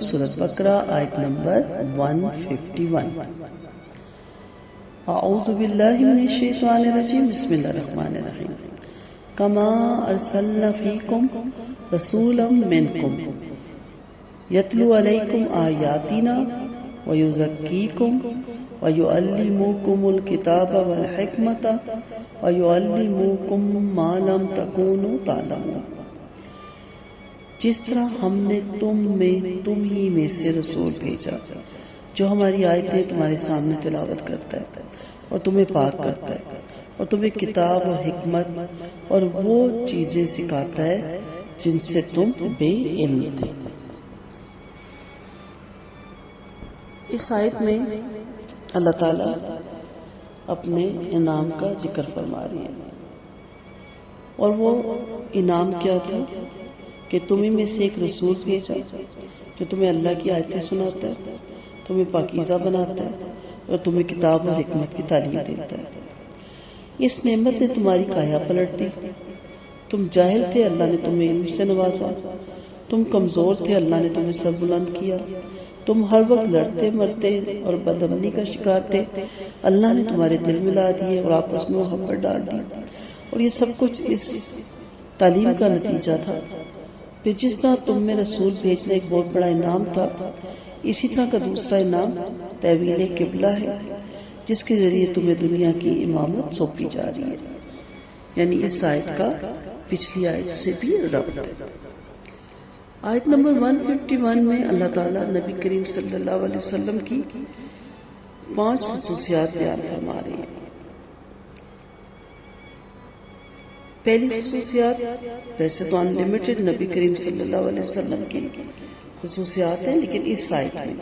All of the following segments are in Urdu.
سورۃ بقرہ آیت نمبر 151۔ اعوذ باللہ من الشیطان الرجیم، بسم اللہ الرحمن الرحیم۔ کما ارسلنا فیکم رسولا منکم یتلو علیکم آیاتنا ویزکیکم ویعلمکم الکتاب والحکمۃ ویعلمکم ما لم تکونوا تعلمون۔ جس طرح ہم نے تم ہی میں سے رسول بھیجا جو ہماری آیتیں تمہارے سامنے تلاوت کرتا ہے اور تمہیں پاک کرتا ہے اور تمہیں کتاب اور حکمت اور وہ چیزیں سکھاتا ہے جن سے تم بے علم تھے۔ اس آیت میں اللہ تعالیٰ اپنے انعام کا ذکر فرما رہی ہے، اور وہ انعام کیا تھا کہ تمہیں میں سے ایک رسول بھیجا جو تمہیں اللہ کی آیتیں سناتا ہے، تمہیں پاکیزہ بناتا ہے اور تمہیں کتاب اور حکمت کی تعلیم دیتا ہے۔ اس نعمت نے تمہاری کایا پلٹ دی۔ تم جاہل تھے، اللہ نے تمہیں علم سے نوازا۔ تم کمزور تھے، اللہ نے تمہیں سر بلند کیا۔ تم ہر وقت لڑتے مرتے اور بدامنی کا شکار تھے، اللہ نے تمہارے دل ملا دیے اور آپس میں محبت ڈال دی، اور یہ سب کچھ اس تعلیم کا نتیجہ تھا۔ پھر جس طرح تم میں رسول بھیجنا ایک بہت بڑا انعام تھا، اسی طرح کا دوسرا انعام تحویل قبلہ ہے، جس کے ذریعے تمہیں دنیا کی امامت سونپی جا رہی ہے۔ یعنی اس آیت کا پچھلی آیت سے بھی ربط ہے۔ آیت نمبر 151 میں اللہ تعالیٰ نبی کریم صلی اللہ علیہ وسلم کی 5 خصوصیات بیان فرما رہے ہیں۔ پہلی خصوصیات، ویسے تو ان لمیٹڈ نبی کریم صلی اللہ علیہ وسلم کی خصوصیات ہیں، لیکن اس آیت میں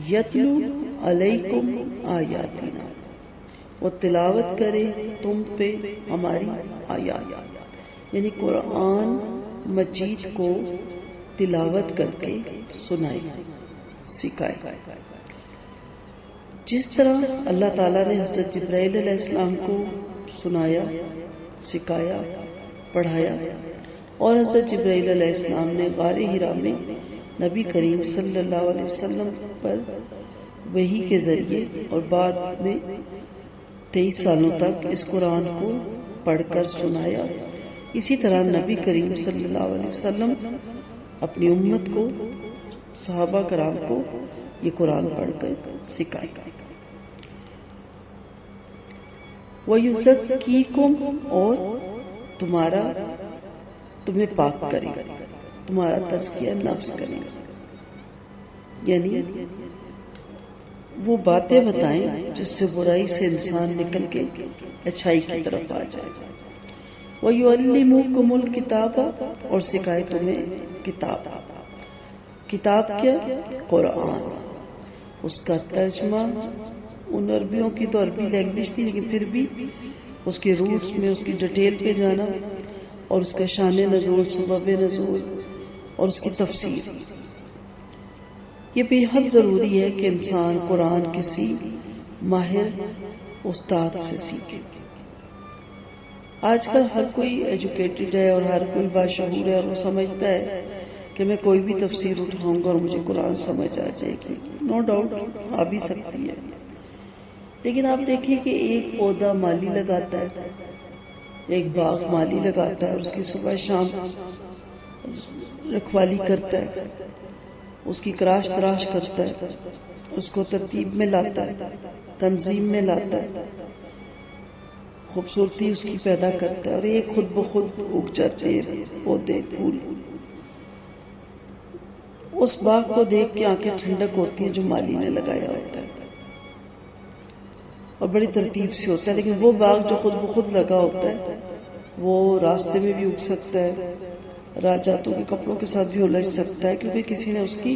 یتلو علیکم آیاتنا، وہ تلاوت کرے تم پہ ہماری آیات، یعنی قرآن مجید کو تلاوت کر کے سنائے سکھائے۔ جس طرح اللہ تعالیٰ نے حضرت جبرائیل علیہ السلام کو سنایا، سکھایا، پڑھایا، اور حضرت جبرائیل علیہ السلام نے غار حرا میں نبی کریم صلی اللہ علیہ وسلم پر وحی کے ذریعے اور بعد میں 23 سالوں تک اس قرآن کو پڑھ کر سنایا، اسی طرح نبی کریم صلی اللہ علیہ وسلم اپنی امت کو، صحابہ کرام کو یہ قرآن پڑھ کر سکھائے۔ وَيُزَكِّيكُمْ، اور تمہیں پاک کرے، تمہارا تزکیہ نفس کرے، یعنی وہ باتیں بتائیں جس سے برائی سے انسان نکل کے اچھائی کی طرف آ جائے۔ وَيُعَلِّمُكُمُ الْكِتَابَ، اور سکھائے تمہیں کتاب۔ کتاب کیا؟ قرآن۔ اس کا ترجمہ ان عربیوں کی تو عربی لینگویج تھی، لیکن پھر بھی اس کے روٹس میں اس کی ڈیٹیل پہ جانا اور اس کا شان نزول، سبب نزول اور اس کی تفسیر، یہ بے حد ضروری ہے کہ انسان قرآن کسی ماہر استاد سے سیکھے۔ آج کل ہر کوئی ایجوکیٹڈ ہے اور ہر کوئی باشعور ہے، اور وہ سمجھتا ہے کہ میں کوئی بھی تفسیر اٹھاؤں گا اور مجھے قرآن سمجھ آ جائے گی۔ نو ڈاؤٹ آ بھی سکتی ہے، لیکن آپ دیکھیں کہ ایک پودا مالی لگاتا ہے، ایک باغ مالی لگاتا ہے اور اس کی صبح شام رکھوالی کرتا ہے، اس کی کراش تراش کرتا ہے، اس کو ترتیب میں لاتا ہے، تنظیم میں لاتا ہے، خوبصورتی اس کی پیدا کرتا ہے، اور ایک خود بخود اگ جاتے ہیں پودے، پھول۔ اس باغ کو دیکھ کے آنکھیں ٹھنڈک ہوتی ہیں جو مالی نے لگایا ہوتا ہے، اور بڑی ترتیب سے ہوتا ہے، لیکن وہ باغ جو خود بخود لگا ہوتا ہے وہ راستے میں بھی اگ سکتا ہے، راجاتوں کے کپڑوں کے ساتھ بھی الجھ سکتا ہے، کیونکہ کسی نے اس کی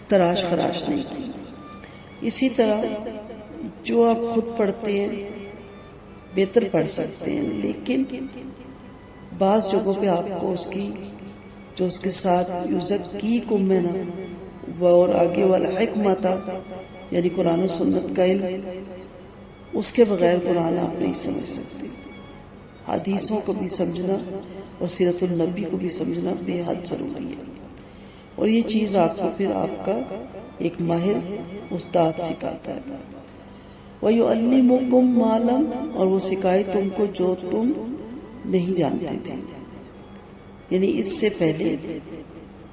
تراش خراش نہیں کی۔ اسی طرح جو آپ خود پڑھتے ہیں بہتر پڑھ سکتے ہیں، لیکن بعض جگہوں پہ آپ کو اس کی جو اس کے ساتھ یزکیکم میں نا وہ اور آگے والا حکمت، یعنی قرآن و سنت کا علم، اس کے بغیر قرآن آپ نہیں سمجھ سکتے۔ حدیثوں کو بھی سمجھنا اور سیرت النبی کو بھی سمجھنا بے حد ضروری ہے، اور یہ چیز آپ کو پھر آپ کا ایک ماہر استاد سکھاتا ہے. وَيُعَلِّمُكُم مَّا لَمْ، اور وہ سکھائے تم کو جو تم نہیں جانتے تھے، یعنی اس سے پہلے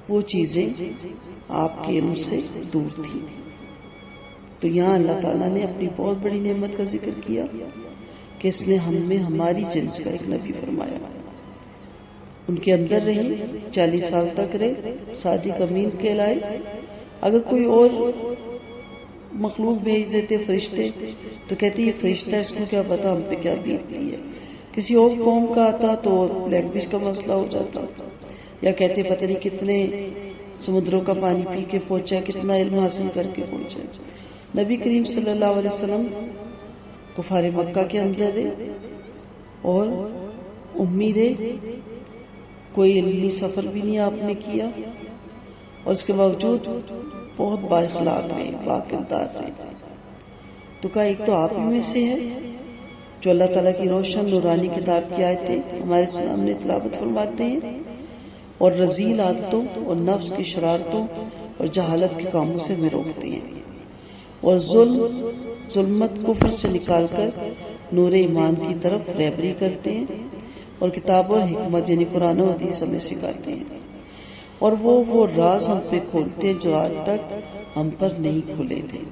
وہ چیزیں آپ کے علم سے دور تھیں. تو یہاں اللہ تعالیٰ نے اپنی بہت بڑی نعمت کا ذکر کیا کہ اس نے ہم میں ہماری جنس کا ایک نبی فرمایا، ان کے اندر رہے، 40 سال تک رہے، صادق امین کہلائے. اگر کوئی اور مخلوق بھیج دیتے فرشتے تو کہتے یہ فرشتہ، اس کو کیا پتا ہم پہ کیا بیتتی ہے. کسی اور قوم کا آتا تو لینگویج کا مسئلہ ہو جاتا، یا کہتے پتہ نہیں کتنے سمندروں کا پانی پی کے پہنچا، کتنا علم حاصل کر کے پہنچا. نبی کریم صلی اللہ علیہ وسلم کفار مکہ کے اندر رہے اور امی رہے، کوئی علمی سفر بھی نہیں آپ نے کیا، اور اس کے باوجود بہت با اخلاق رہے، با کردار رہے. تو کہا ایک تو آپ ہی میں سے ہے جو اللہ تعالیٰ کی روشن نورانی کتاب کی آیتیں ہمارے سامنے تلاوت فرماتے ہیں اور رذیل عادتوں اور نفس کی شرارتوں اور جہالت کے کاموں سے ہمیں روکتے ہیں، اور ظلمت کفر سے نکال کر نور ایمان کی طرف رہبری کرتے ہیں، اور کتاب اور حکمت یعنی قرآن و حدیث ہمیں سکھاتے ہیں، اور وہ راز ہم پہ کھولتے ہیں جو آج تک ہم پر نہیں کھلے تھے.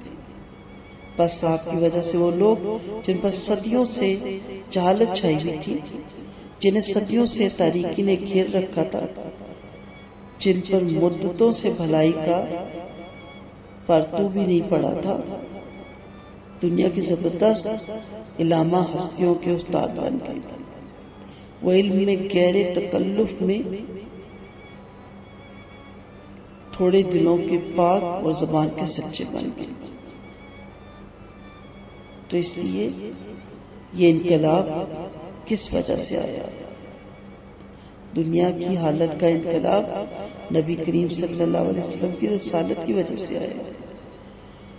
بس آپ کی وجہ سے وہ لوگ جن پر صدیوں سے جہالت چھائی ہوئی تھی، جنہیں صدیوں سے تاریکی نے گھیر رکھا تھا، جن پر مدتوں سے بھلائی کا پرتو بھی نہیں پڑا تھا، دنیا کی زبردست علامہ ہستیوں کے استاد بن گئے. وہ علم میں گہرے تکلف میں تھوڑے دنوں کے پاک اور زبان کے سچے بن گئے. تو اس لیے یہ انقلاب کس وجہ سے آیا؟ دنیا کی حالت کا انقلاب نبی کریم صلی اللہ علیہ وسلم کی رسالت کی وجہ سے آیا.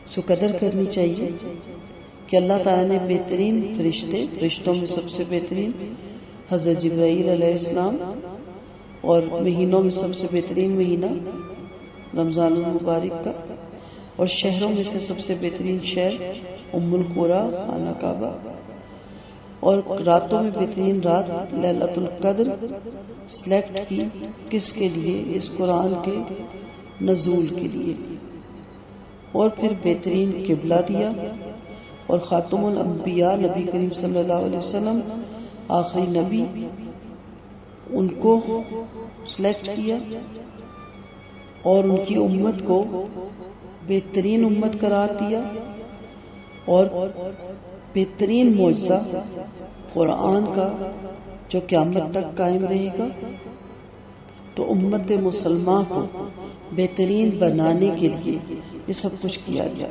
سو قدر کرنی چاہیے کہ اللہ تعالیٰ نے بہترین فرشتوں میں سب سے بہترین حضرت جبرائیل علیہ السلام، اور مہینوں میں سب سے بہترین مہینہ رمضان المبارک کا، اور شہروں میں سے سب سے بہترین شہر ام القریٰ خانہ کعبہ، اور راتوں میں بہترین رات لیلۃ القدر سلیکٹ کی. کس کے لیے؟ اس قرآن کے نزول کے لیے. اور پھر بہترین قبلہ دیا، اور خاتم الانبیاء نبی کریم صلی اللہ علیہ وسلم آخری نبی، ان کو سلیکٹ کیا اور ان کی امت کو بہترین امت قرار دیا، اور بہترین معجزہ قرآن کا جو قیامت تک قائم رہے گا. تو امت مسلمہ کو بہترین بنانے کے لیے یہ سب کچھ کیا گیا.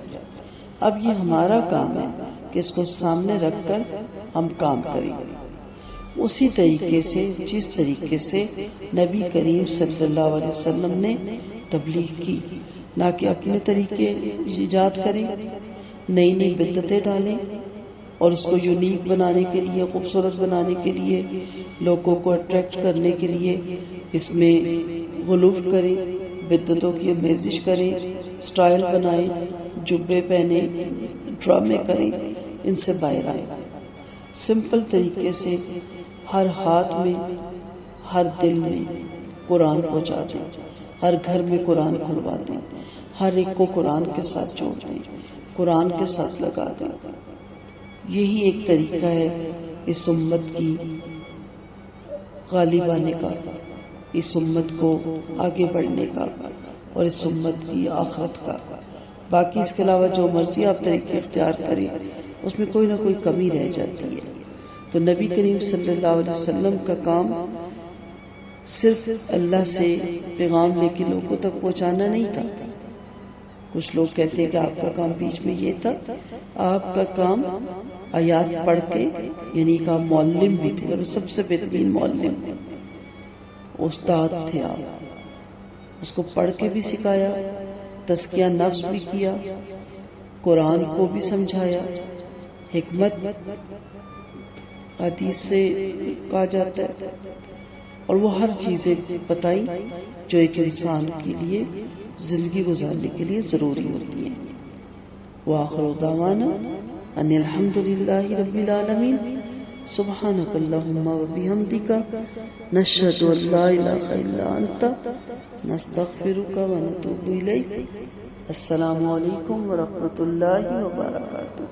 اب یہ ہمارا کام ہے کہ اس کو سامنے رکھ کر ہم کام کریں اسی طریقے سے جس طریقے سے نبی کریم صلی اللہ علیہ وسلم نے تبلیغ کی، نہ کہ اپنے طریقے ایجاد کریں، نئی نئی بدعتیں ڈالیں، اور اس کو یونیک بنانے کے لیے، خوبصورت بنانے کے لیے، لوگوں کو اٹریکٹ کرنے کے لیے اس میں غلو کریں، بدعتوں کی آمیزش کریں، سٹائل بنائیں، جبے پہنے، ڈرامے کریں. ان سے باہر آئیں، سمپل طریقے سے ہر ہاتھ میں، ہر دل میں قرآن پہنچا دیں، ہر گھر میں قرآن کھلوا دیں، ہر ایک کو قرآن کے ساتھ جوڑ دیں، قرآن کے ساتھ لگا دیں. یہی ایک طریقہ ہے اس امت کی غالب آنے کا، اس امت کو آگے بڑھنے کا، اور اس امت کی آخرت کا. باقی اس کے علاوہ جو مرضی آپ طریقے اختیار کریں اس میں کوئی نہ کوئی کمی رہ جاتی ہے. تو نبی کریم صلی اللہ علیہ وسلم کا کام صرف اللہ سے پیغام لے کے لوگوں تک پہنچانا نہیں تھا. کچھ لوگ کہتے ہیں کہ آپ کا کام بیچ میں یہ تھا، آپ کا کام آیات پڑھ کے، یعنی کہ آپ معلم بھی تھے، اور سب سے بہترین معلم استاد تھے. آپ اس کو پڑھ کے بھی سکھایا، تزکیہ نفس بھی کیا، قرآن کو بھی سمجھایا. حکمت حدیث سے کہا جاتا ہے اور وہ ہر چیزیں بتائی جو ایک انسان کے لیے زندگی گزارنے کے لیے ضروری ہوتی ہیں. وآخر دعوانا ان الحمد للہ رب العالمین. سبحانک اللہم وبحمدک نشہد ان لا الہ الا انت نستغفرک ونتوب الیک. السلام علیکم ورحمۃ اللہ وبرکاتہ.